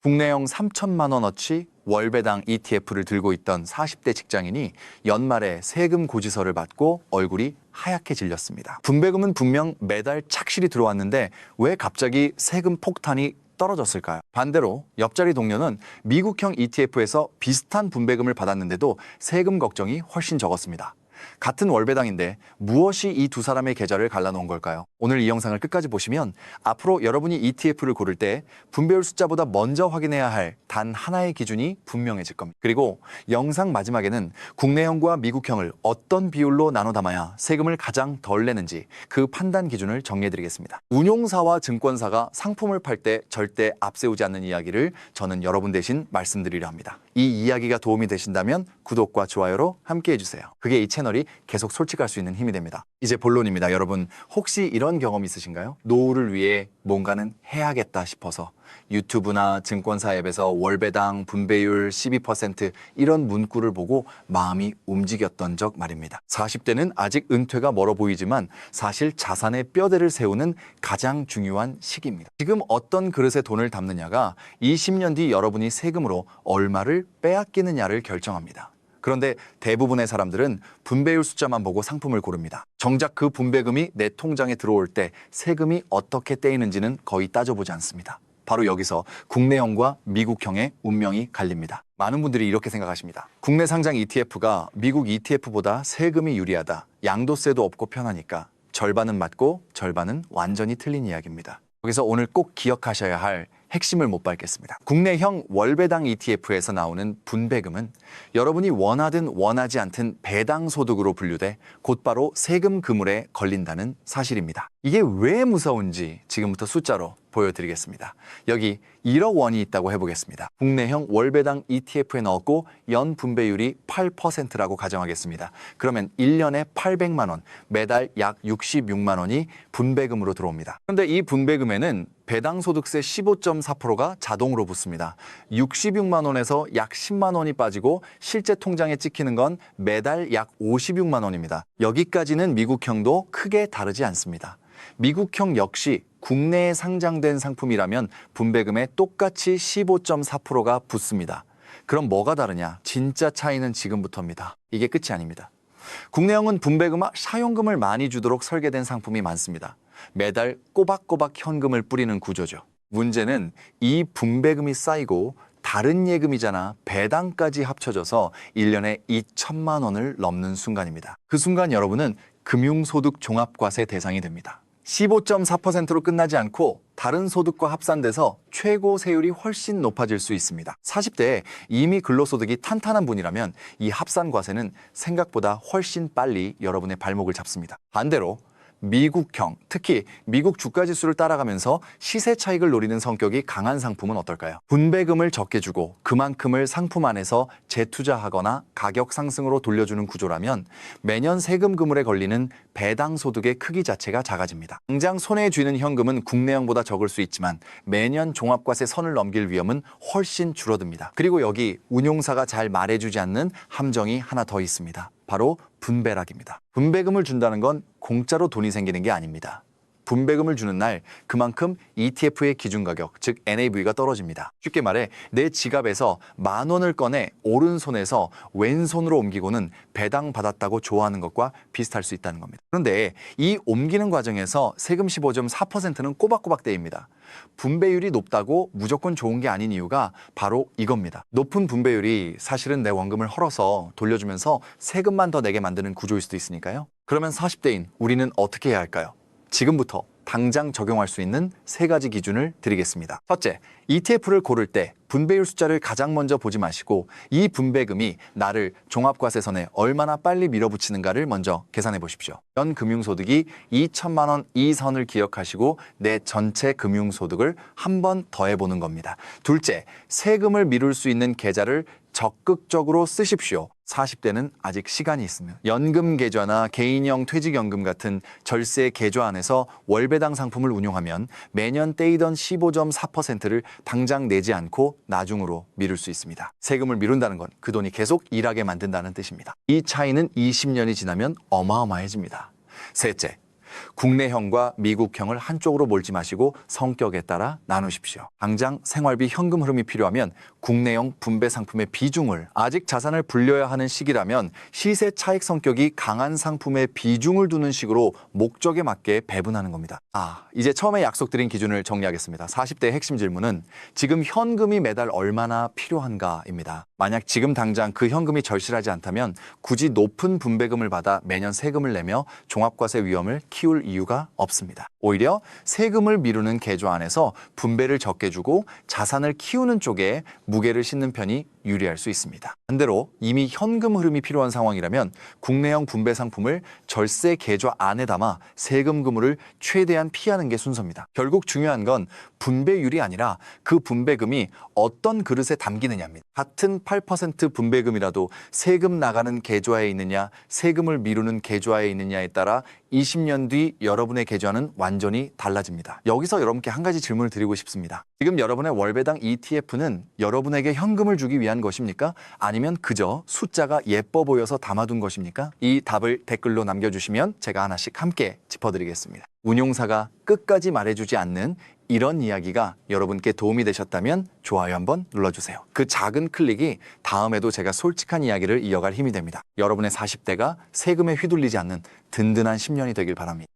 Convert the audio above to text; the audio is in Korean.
국내형 3천만 원어치 월배당 ETF를 들고 있던 40대 직장인이 연말에 세금 고지서를 받고 얼굴이 하얗게 질렸습니다. 분배금은 분명 매달 착실히 들어왔는데 왜 갑자기 세금 폭탄이 떨어졌을까요? 반대로 옆자리 동료는 미국형 ETF에서 비슷한 분배금을 받았는데도 세금 걱정이 훨씬 적었습니다. 같은 월배당인데 무엇이 이 두 사람의 계좌를 갈라놓은 걸까요? 오늘 이 영상을 끝까지 보시면 앞으로 여러분이 ETF를 고를 때 분배율 숫자보다 먼저 확인해야 할 단 하나의 기준이 분명해질 겁니다. 그리고 영상 마지막에는 국내형과 미국형을 어떤 비율로 나눠 담아야 세금을 가장 덜 내는지 그 판단 기준을 정리해드리겠습니다. 운용사와 증권사가 상품을 팔 때 절대 앞세우지 않는 이야기를 저는 여러분 대신 말씀드리려 합니다. 이 이야기가 도움이 되신다면 구독과 좋아요로 함께 해주세요. 그게 이 채널이 계속 솔직할 수 있는 힘이 됩니다. 이제 본론입니다. 여러분 혹시 이런 경험 있으신가요? 노후를 위해 뭔가는 해야겠다 싶어서 유튜브나 증권사 앱에서 월배당, 분배율 12% 이런 문구를 보고 마음이 움직였던 적 말입니다. 40대는 아직 은퇴가 멀어 보이지만 사실 자산의 뼈대를 세우는 가장 중요한 시기입니다. 지금 어떤 그릇에 돈을 담느냐가 20년 뒤 여러분이 세금으로 얼마를 빼앗기느냐를 결정합니다. 그런데 대부분의 사람들은 분배율 숫자만 보고 상품을 고릅니다. 정작 그 분배금이 내 통장에 들어올 때 세금이 어떻게 떼이는지는 거의 따져보지 않습니다. 바로 여기서 국내형과 미국형의 운명이 갈립니다. 많은 분들이 이렇게 생각하십니다. 국내 상장 ETF가 미국 ETF보다 세금이 유리하다. 양도세도 없고 편하니까 절반은 맞고 절반은 완전히 틀린 이야기입니다. 여기서 오늘 꼭 기억하셔야 할 핵심을 못 밟겠습니다. 국내형 월배당 ETF에서 나오는 분배금은 여러분이 원하든 원하지 않든 배당 소득으로 분류돼 곧바로 세금 그물에 걸린다는 사실입니다. 이게 왜 무서운지 지금부터 숫자로 보여드리겠습니다. 여기 1억 원이 있다고 해보겠습니다. 국내형 월배당 ETF에 넣었고 연 분배율이 8%라고 가정하겠습니다. 그러면 1년에 800만 원, 매달 약 66만 원이 분배금으로 들어옵니다. 그런데 이 분배금에는 배당소득세 15.4%가 자동으로 붙습니다. 66만 원에서 약 10만 원이 빠지고 실제 통장에 찍히는 건 매달 약 56만 원입니다. 여기까지는 미국형도 크게 다르지 않습니다. 미국형 역시 국내에 상장된 상품이라면 분배금에 똑같이 15.4%가 붙습니다. 그럼 뭐가 다르냐? 진짜 차이는 지금부터입니다. 이게 끝이 아닙니다. 국내형은 분배금과 사용금을 많이 주도록 설계된 상품이 많습니다. 매달 꼬박꼬박 현금을 뿌리는 구조죠. 문제는 이 분배금이 쌓이고 다른 예금이자나 배당까지 합쳐져서 1년에 2천만 원을 넘는 순간입니다. 그 순간 여러분은 금융소득 종합과세 대상이 됩니다. 15.4%로 끝나지 않고 다른 소득과 합산돼서 최고 세율이 훨씬 높아질 수 있습니다. 40대에 이미 근로소득이 탄탄한 분이라면 이 합산과세는 생각보다 훨씬 빨리 여러분의 발목을 잡습니다. 반대로 미국형, 특히 미국 주가지수를 따라가면서 시세 차익을 노리는 성격이 강한 상품은 어떨까요? 분배금을 적게 주고 그만큼을 상품 안에서 재투자하거나 가격 상승으로 돌려주는 구조라면 매년 세금 그물에 걸리는 배당 소득의 크기 자체가 작아집니다. 당장 손에 쥐는 현금은 국내형보다 적을 수 있지만 매년 종합과세 선을 넘길 위험은 훨씬 줄어듭니다. 그리고 여기 운용사가 잘 말해주지 않는 함정이 하나 더 있습니다. 바로 분배락입니다. 분배금을 준다는 건 공짜로 돈이 생기는 게 아닙니다. 분배금을 주는 날 그만큼 ETF의 기준가격, 즉 NAV가 떨어집니다. 쉽게 말해 내 지갑에서 10,000원을 꺼내 오른손에서 왼손으로 옮기고는 배당받았다고 좋아하는 것과 비슷할 수 있다는 겁니다. 그런데 이 옮기는 과정에서 세금 15.4%는 꼬박꼬박 떼입니다. 분배율이 높다고 무조건 좋은 게 아닌 이유가 바로 이겁니다. 높은 분배율이 사실은 내 원금을 헐어서 돌려주면서 세금만 더 내게 만드는 구조일 수도 있으니까요. 그러면 40대인 우리는 어떻게 해야 할까요? 지금부터 당장 적용할 수 있는 3가지 기준을 드리겠습니다. 첫째, ETF를 고를 때 분배율 숫자를 가장 먼저 보지 마시고 이 분배금이 나를 종합과세선에 얼마나 빨리 밀어붙이는가를 먼저 계산해 보십시오. 연 금융소득이 2천만 원 이선을 기억하시고 내 전체 금융소득을 한 번 더해보는 겁니다. 둘째, 세금을 미룰 수 있는 계좌를 적극적으로 쓰십시오. 40대는 아직 시간이 있으면 연금 계좌나 개인형 퇴직연금 같은 절세 계좌 안에서 월배당 상품을 운용하면 매년 떼이던 15.4%를 당장 내지 않고 나중으로 미룰 수 있습니다. 세금을 미룬다는 건 그 돈이 계속 일하게 만든다는 뜻입니다. 이 차이는 20년이 지나면 어마어마해집니다. 셋째, 국내형과 미국형을 한쪽으로 몰지 마시고 성격에 따라 나누십시오. 당장 생활비 현금 흐름이 필요하면 국내형 분배 상품의 비중을, 아직 자산을 불려야 하는 시기라면 시세 차익 성격이 강한 상품의 비중을 두는 식으로 목적에 맞게 배분하는 겁니다. 이제 처음에 약속드린 기준을 정리하겠습니다. 40대의 핵심 질문은 지금 현금이 매달 얼마나 필요한가입니다. 만약 지금 당장 그 현금이 절실하지 않다면 굳이 높은 분배금을 받아 매년 세금을 내며 종합과세 위험을 키울 이유가 없습니다. 오히려 세금을 미루는 계좌 안에서 분배를 적게 주고 자산을 키우는 쪽에 무게를 싣는 편이 유리할 수 있습니다. 반대로 이미 현금 흐름이 필요한 상황이라면 국내형 분배 상품을 절세 계좌 안에 담아 세금 그물을 최대한 피하는 게 순서입니다. 결국 중요한 건 분배율이 아니라 그 분배금이 어떤 그릇에 담기느냐입니다. 같은 8% 분배금이라도 세금 나가는 계좌에 있느냐, 세금을 미루는 계좌에 있느냐에 따라 20년 뒤 여러분의 계좌는 완전히 달라집니다. 여기서 여러분께 한 가지 질문을 드리고 싶습니다. 지금 여러분의 월배당 ETF는 여러분에게 현금을 주기 위한 것입니까? 아니면 그저 숫자가 예뻐 보여서 담아둔 것입니까? 이 답을 댓글로 남겨주시면 제가 하나씩 함께 짚어드리겠습니다. 운용사가 끝까지 말해주지 않는 이런 이야기가 여러분께 도움이 되셨다면 좋아요 한번 눌러주세요. 그 작은 클릭이 다음에도 제가 솔직한 이야기를 이어갈 힘이 됩니다. 여러분의 40대가 세금에 휘둘리지 않는 든든한 10년이 되길 바랍니다.